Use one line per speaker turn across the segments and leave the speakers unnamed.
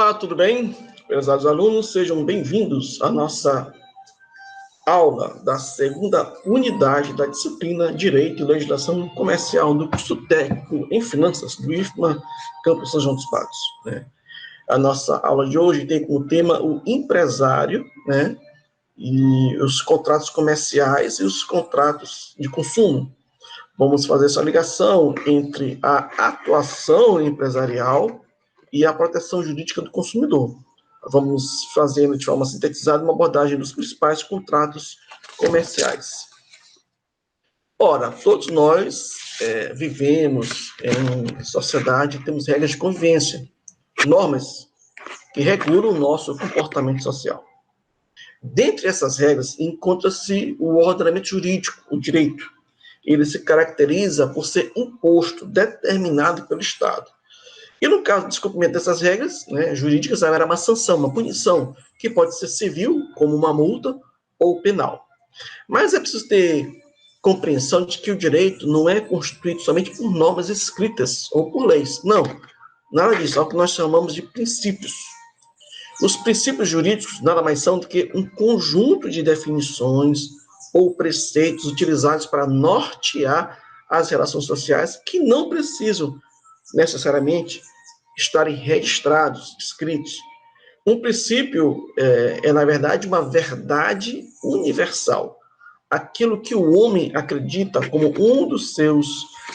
Olá, tudo bem? Prezados alunos, sejam bem-vindos à nossa aula da segunda unidade da disciplina Direito e Legislação Comercial do curso técnico em Finanças do IFMA, Campus São João dos Passos. A nossa aula de hoje tem como tema o empresário, e os contratos comerciais e os contratos de consumo. Vamos fazer essa ligação entre a atuação empresarial e a proteção jurídica do consumidor. Vamos fazendo de forma sintetizada uma abordagem dos principais contratos comerciais. Ora, todos nós vivemos em sociedade, temos regras de convivência, normas que regulam o nosso comportamento social. Dentre essas regras, encontra-se o ordenamento jurídico, o direito. Ele se caracteriza por ser imposto, determinado pelo Estado. E no caso do descumprimento dessas regras jurídicas, haverá uma sanção, uma punição, que pode ser civil, como uma multa, ou penal. Mas é preciso ter compreensão de que o direito não é constituído somente por normas escritas ou por leis. Não, nada disso, é o que nós chamamos de princípios. Os princípios jurídicos nada mais são do que um conjunto de definições ou preceitos utilizados para nortear as relações sociais que não precisam necessariamente estarem registrados, escritos. Um princípio na verdade, uma verdade universal. Aquilo que o homem acredita como um dos seus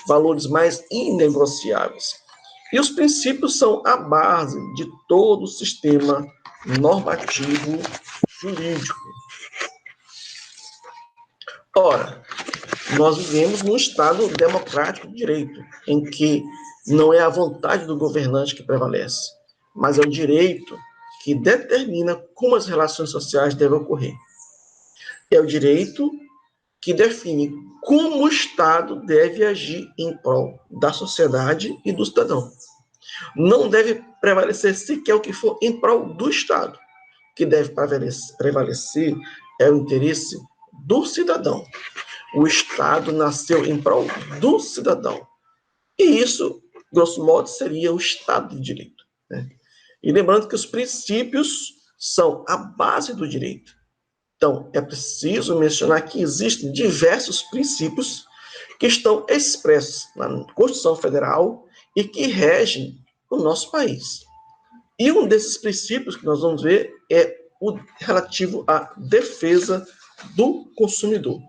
valores mais inegociáveis. E os princípios são a base de todo o sistema normativo jurídico. Ora, nós vivemos num Estado democrático de direito, em que não é a vontade do governante que prevalece, mas é o direito que determina como as relações sociais devem ocorrer. É o direito que define como o Estado deve agir em prol da sociedade e do cidadão. Não deve prevalecer sequer o que for em prol do Estado. O que deve prevalecer é o interesse do cidadão. O Estado nasceu em prol do cidadão. E isso, grosso modo, seria o Estado de Direito. E lembrando que os princípios são a base do direito. Então, é preciso mencionar que existem diversos princípios que estão expressos na Constituição Federal e que regem o nosso país. E um desses princípios que nós vamos ver é o relativo à defesa do consumidor.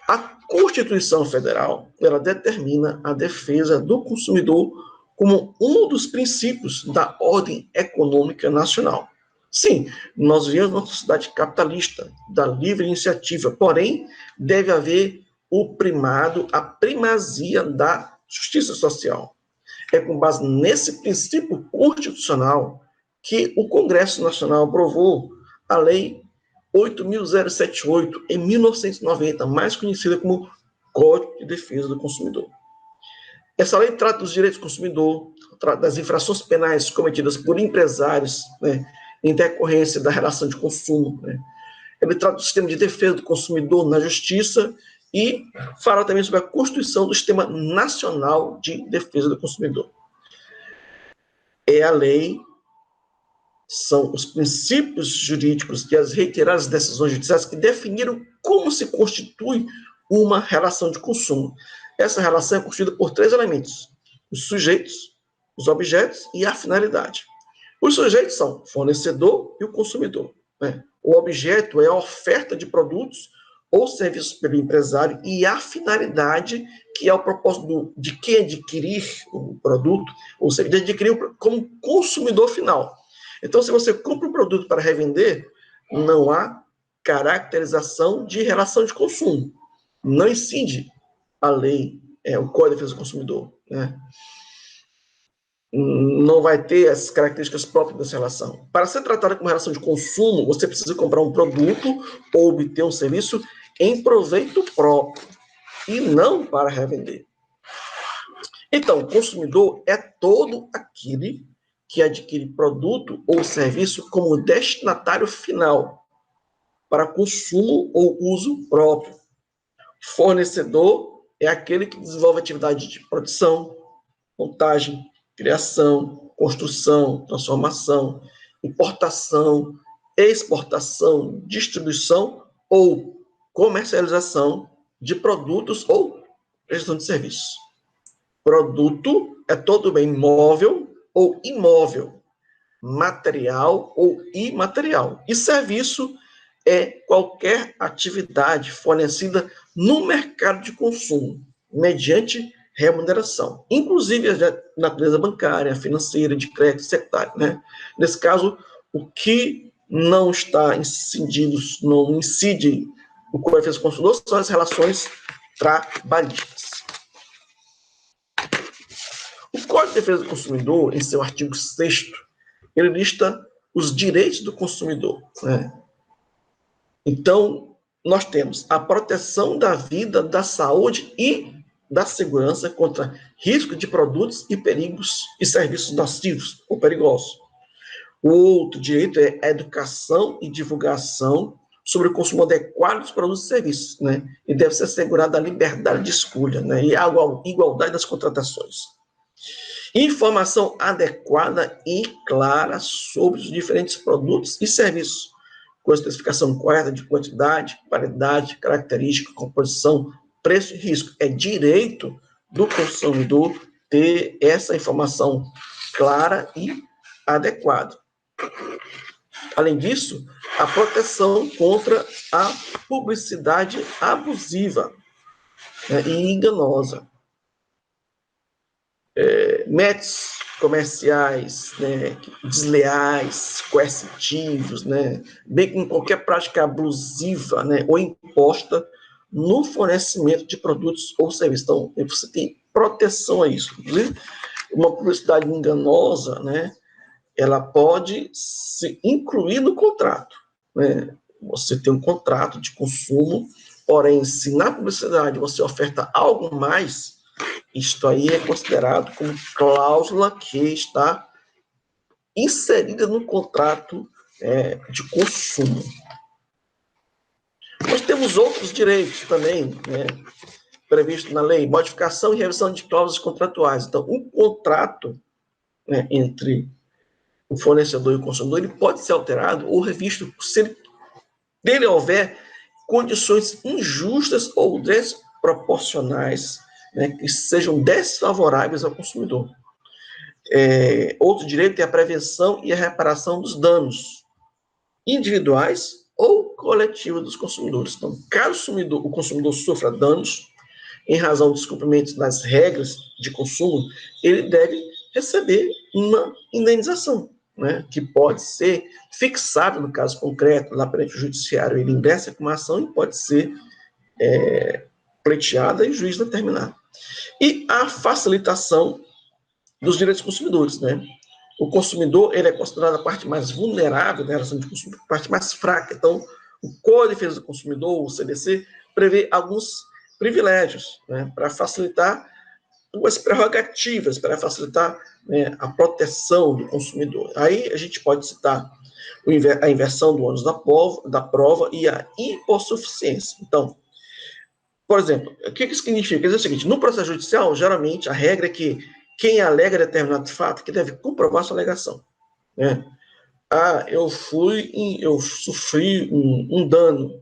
A Constituição Federal, ela determina a defesa do consumidor como um dos princípios da ordem econômica nacional. Sim, nós vivemos numa sociedade capitalista, da livre iniciativa, porém, deve haver o primado, a primazia da justiça social. É com base nesse princípio constitucional que o Congresso Nacional aprovou a Lei 8.078, em 1990, mais conhecida como Código de Defesa do Consumidor. Essa lei trata dos direitos do consumidor, trata das infrações penais cometidas por empresários, em decorrência da relação de consumo. Ele trata do sistema de defesa do consumidor na justiça e fala também sobre a constituição do Sistema Nacional de Defesa do Consumidor. É a lei, são os princípios jurídicos e as reiteradas decisões judiciais que definiram como se constitui uma relação de consumo. Essa relação é constituída por três elementos: os sujeitos, os objetos e a finalidade. Os sujeitos são o fornecedor e o consumidor. O objeto é a oferta de produtos ou serviços pelo empresário e a finalidade, que é o propósito de quem adquirir o produto, ou seja, de adquirir como consumidor final. Então, se você compra um produto para revender, não há caracterização de relação de consumo. Não incide a lei, o Código de Defesa do Consumidor. Não vai ter as características próprias dessa relação. Para ser tratada como relação de consumo, você precisa comprar um produto ou obter um serviço em proveito próprio e não para revender. Então, o consumidor é todo aquele que adquire produto ou serviço como destinatário final para consumo ou uso próprio. Fornecedor é aquele que desenvolve atividade de produção, montagem, criação, construção, transformação, importação, exportação, distribuição ou comercialização de produtos ou prestação de serviços. Produto é todo bem móvel ou imóvel, material ou imaterial. E serviço é qualquer atividade fornecida no mercado de consumo, mediante remuneração, inclusive a natureza bancária, financeira, de crédito sectário, né? Nesse caso, o que não está incidido, não incide o Código de Defesa do Consumidor são as relações trabalhistas. O Código de Defesa do Consumidor, em seu artigo 6º, ele lista os direitos do consumidor, né? Então, nós temos a proteção da vida, da saúde e da segurança contra risco de produtos e perigos e serviços nocivos ou perigosos. O outro direito é a educação e divulgação sobre o consumo adequado dos produtos e serviços, né? E deve ser assegurada a liberdade de escolha, né? E a igualdade das contratações. Informação adequada e clara sobre os diferentes produtos e serviços, com a especificação correta de quantidade, qualidade, característica, composição, preço e risco. É direito do consumidor ter essa informação clara e adequada. Além disso, a proteção contra a publicidade abusiva, né, e enganosa. Métodos comerciais, né, desleais, coercitivos, né, bem como qualquer prática abusiva, né, ou imposta no fornecimento de produtos ou serviços. Então, você tem proteção a isso. Inclusive, uma publicidade enganosa, né, ela pode se incluir no contrato, né? Você tem um contrato de consumo, porém, se na publicidade você oferta algo mais, isto aí é considerado como cláusula que está inserida no contrato de consumo. Nós temos outros direitos também, né, previstos na lei, modificação e revisão de cláusulas contratuais. Então, o contrato, né, entre o fornecedor e o consumidor, ele pode ser alterado ou revisto se dele houver condições injustas ou desproporcionais, né, que sejam desfavoráveis ao consumidor. Outro direito é a prevenção e a reparação dos danos individuais ou coletivos dos consumidores. Então, caso o consumidor sofra danos em razão do descumprimento das regras de consumo, ele deve receber uma indenização, né, que pode ser fixada no caso concreto, lá perante o judiciário, ele ingressa com uma ação e pode ser pleiteada e o juiz determinar. E a facilitação dos direitos dos consumidores, né? O consumidor, ele é considerado a parte mais vulnerável da relação de consumo, a parte mais fraca. Então, o Código de Defesa do Consumidor, o CDC, prevê alguns privilégios, né, para facilitar algumas prerrogativas, para facilitar, né, a proteção do consumidor. Aí a gente pode citar a inversão do ônus da prova e a hipossuficiência. Então, por exemplo, o que isso significa? Quer dizer o seguinte, no processo judicial, geralmente, a regra é que quem alega determinado fato que deve comprovar sua alegação, né? Eu sofri um dano,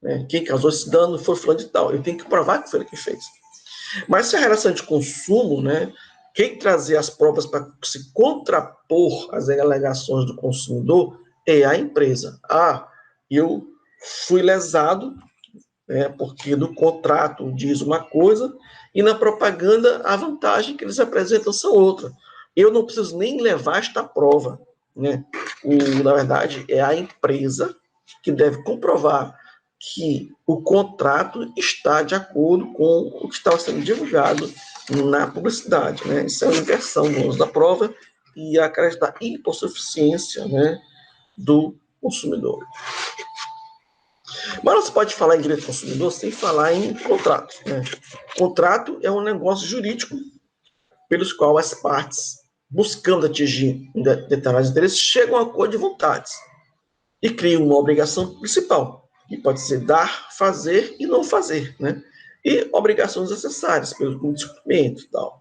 né? Quem causou esse dano foi fulano de tal. Eu tenho que provar que foi ele que fez. Mas se a relação de consumo, né? Quem trazer as provas para se contrapor às alegações do consumidor é a empresa. Eu fui lesado, né, porque no contrato diz uma coisa e na propaganda a vantagem que eles apresentam são outra. Eu não preciso nem levar esta prova, né? Na verdade, é a empresa que deve comprovar que o contrato está de acordo com o que estava sendo divulgado na publicidade, né? Isso é uma inversão do uso da prova e a carência da hipossuficiência, né, do consumidor. Mas não se pode falar em direito do consumidor sem falar em contrato, né? Contrato é um negócio jurídico pelos quais as partes, buscando atingir determinados interesses, chegam a um acordo de vontades e criam uma obrigação principal, que pode ser dar, fazer e não fazer, né? E obrigações necessárias pelo descumprimento e tal.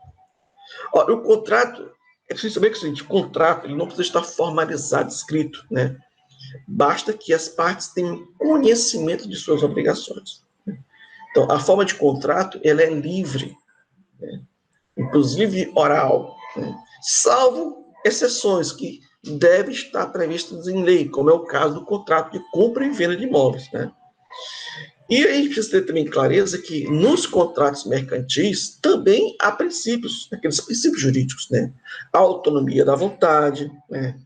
O contrato É preciso saber que o seguinte, o contrato ele não precisa estar formalizado, escrito, né? Basta que as partes tenham conhecimento de suas obrigações. Então, a forma de contrato ela é livre, né? Inclusive oral, né? Salvo exceções que devem estar previstas em lei, como é o caso do contrato de compra e venda de imóveis, né? E a gente precisa ter também clareza que nos contratos mercantis também há princípios, aqueles princípios jurídicos, né? A autonomia da vontade, né,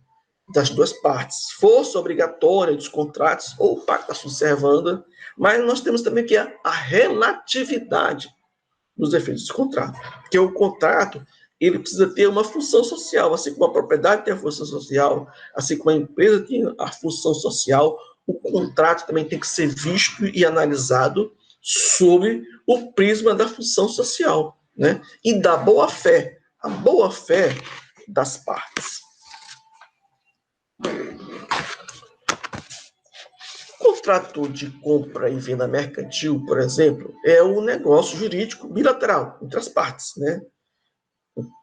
das duas partes, força obrigatória dos contratos ou pacta sunt servanda, mas nós temos também aqui a relatividade dos efeitos do contrato, porque o contrato ele precisa ter uma função social, assim como a propriedade tem a função social, assim como a empresa tem a função social, o contrato também tem que ser visto e analisado sob o prisma da função social, né? E da boa-fé, a boa-fé das partes. O contrato de compra e venda mercantil, por exemplo, é um negócio jurídico bilateral entre as partes, né?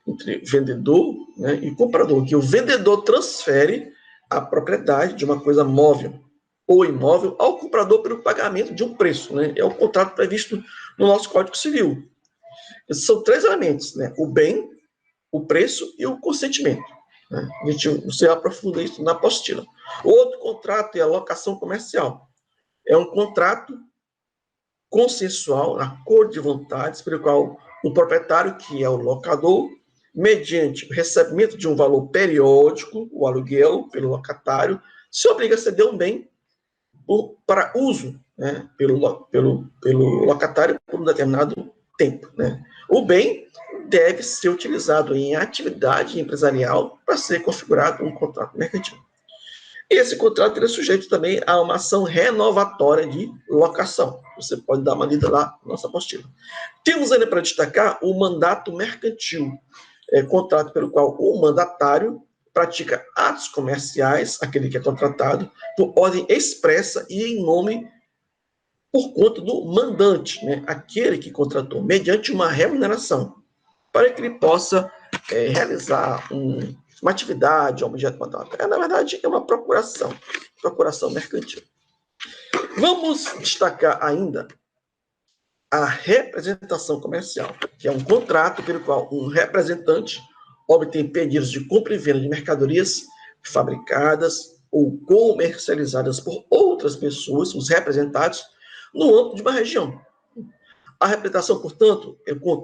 Entre vendedor, né, e comprador, que o vendedor transfere a propriedade de uma coisa móvel ou imóvel ao comprador pelo pagamento de um preço, né? É o contrato previsto no nosso Código Civil. Esses são três elementos, né? O bem, o preço e o consentimento, né? Você aprofunda isso na apostila. O outro contrato é a locação comercial. É um contrato consensual, acordo de vontades, pelo qual o proprietário, que é o locador, mediante o recebimento de um valor periódico, o aluguel pelo locatário, se obriga a ceder um bem para uso, né, pelo locatário por um determinado tempo, né? O bem deve ser utilizado em atividade empresarial para ser configurado um contrato mercantil. E esse contrato é sujeito também a uma ação renovatória de locação. Você pode dar uma lida lá na nossa apostila. Temos ainda para destacar o mandato mercantil, contrato pelo qual o mandatário pratica atos comerciais, aquele que é contratado, por ordem expressa e em nome por conta do mandante, né? Aquele que contratou, mediante uma remuneração, para que ele possa realizar uma atividade, um objeto de mandato. Na verdade, é uma procuração mercantil. Vamos destacar ainda a representação comercial, que é um contrato pelo qual um representante obtém pedidos de compra e venda de mercadorias fabricadas ou comercializadas por outras pessoas, os representados, no âmbito de uma região. A representação, portanto,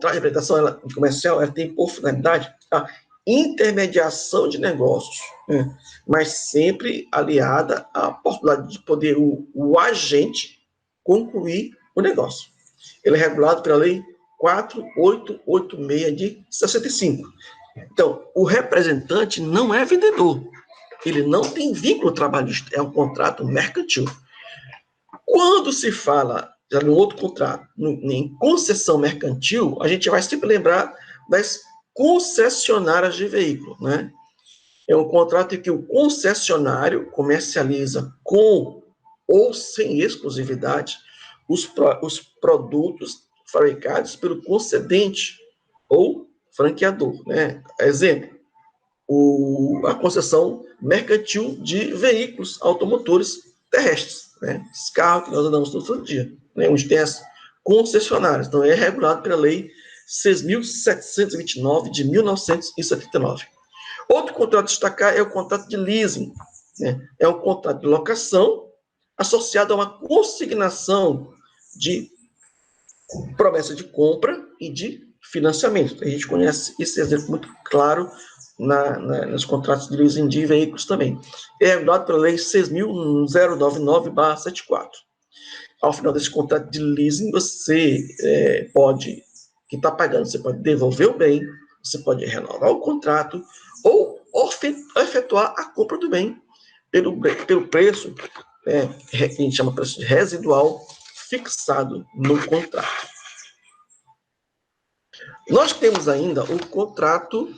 a representação comercial, ela tem por finalidade a intermediação de negócios, né? Mas sempre aliada à possibilidade de poder o agente concluir o negócio. Ele é regulado pela Lei 4886 de 65. Então, o representante não é vendedor, ele não tem vínculo trabalhista, é um contrato mercantil. Quando se fala já no outro contrato, em concessão mercantil, a gente vai sempre lembrar das concessionárias de veículo, né? É um contrato em que o concessionário comercializa com ou sem exclusividade os produtos fabricados pelo concedente ou franqueador, né? Exemplo, a concessão mercantil de veículos automotores terrestres, né? Esse carro que nós andamos todo dia, né? Onde tem as concessionárias. Então, é regulado pela Lei 6.729 de 1979. Outro contrato a destacar é o contrato de leasing, né? É um contrato de locação associado a uma consignação de promessa de compra e de financiamento. A gente conhece esse exemplo muito claro nos contratos de leasing de veículos também. É regulado pela Lei 6.099/74. Ao final desse contrato de leasing, você pode, que está pagando, você pode devolver o bem, você pode renovar o contrato ou efetuar a compra do bem pelo preço, que a gente chama de preço residual, fixado no contrato. Nós temos ainda o contrato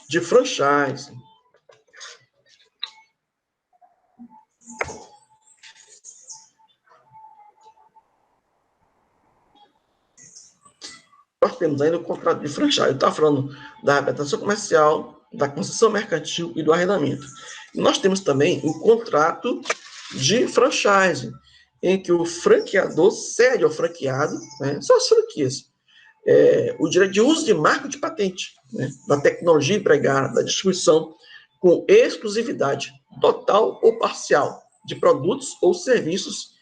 de franchise. temos ainda o contrato de franchise. Eu estava falando da habilitação comercial, da concessão mercantil e do arrendamento. E nós temos também o contrato de franchise, em que o franqueador cede ao franqueado, né, são as franquias, o direito de uso de marca de patente, né, da tecnologia empregada, da distribuição, com exclusividade total ou parcial de produtos ou serviços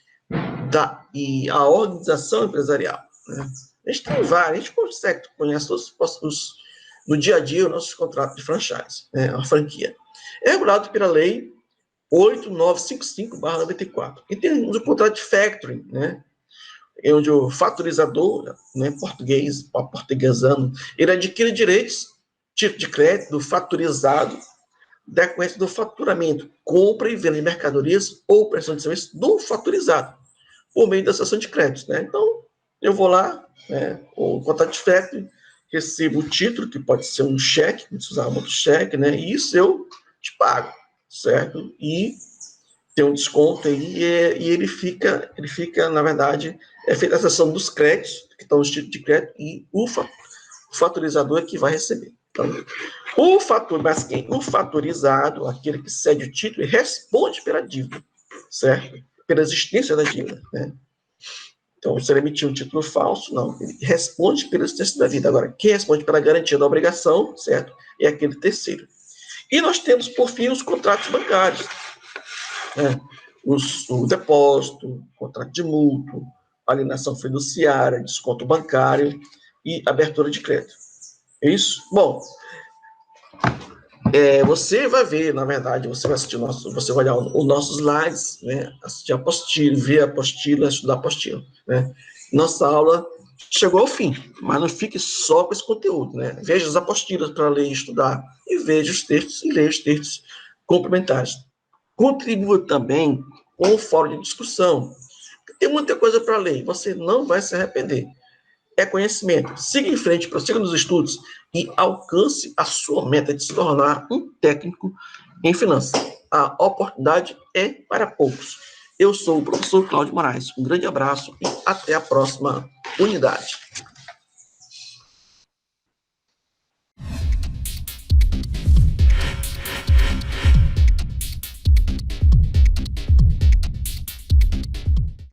e a organização empresarial. Né? A gente tem vários, a gente consegue conhecer no dia a dia os nossos contratos de franchise, né, a franquia. É regulado pela lei 8955/94. E temos o contrato de factoring, né, onde o fatorizador, né, portuguesando, ele adquire direitos, tipo de crédito do fatorizado, decorrente do faturamento, compra e venda de mercadorias ou prestação de serviços do fatorizado, por meio da cessão de créditos, né? Então, eu vou lá, né, com o contrato de factoring, recebo o título, que pode ser um cheque, se usar muito cheque, né? E isso eu te pago, certo? E tem um desconto aí, e ele fica, na verdade, feita a cessão dos créditos, que estão nos títulos de crédito, e o fatorizador é que vai receber. Então, o fatorizado, aquele que cede o título, responde pela dívida, certo? Pela existência da dívida, né? Então, se ele emitir um título falso, não, ele responde pela existência da dívida. Agora, quem responde pela garantia da obrigação, certo? É aquele terceiro. E nós temos, por fim, os contratos bancários, né? O depósito, contrato de mútuo, alienação fiduciária, desconto bancário e abertura de crédito. É isso? Bom, você vai ver, na verdade, você vai assistir você vai olhar os nossos slides, né? Assistir a apostila, ver a apostila, estudar a apostila, né? Nossa aula chegou ao fim, mas não fique só com esse conteúdo, né? Veja as apostilas para ler e estudar, e veja os textos e leia os textos complementares. Contribua também com o fórum de discussão. Tem muita coisa para ler, você não vai se arrepender. É conhecimento. Siga em frente, prossiga nos estudos e alcance a sua meta de se tornar um técnico em finanças. A oportunidade é para poucos. Eu sou o professor Cláudio Moraes. Um grande abraço e até a próxima unidade.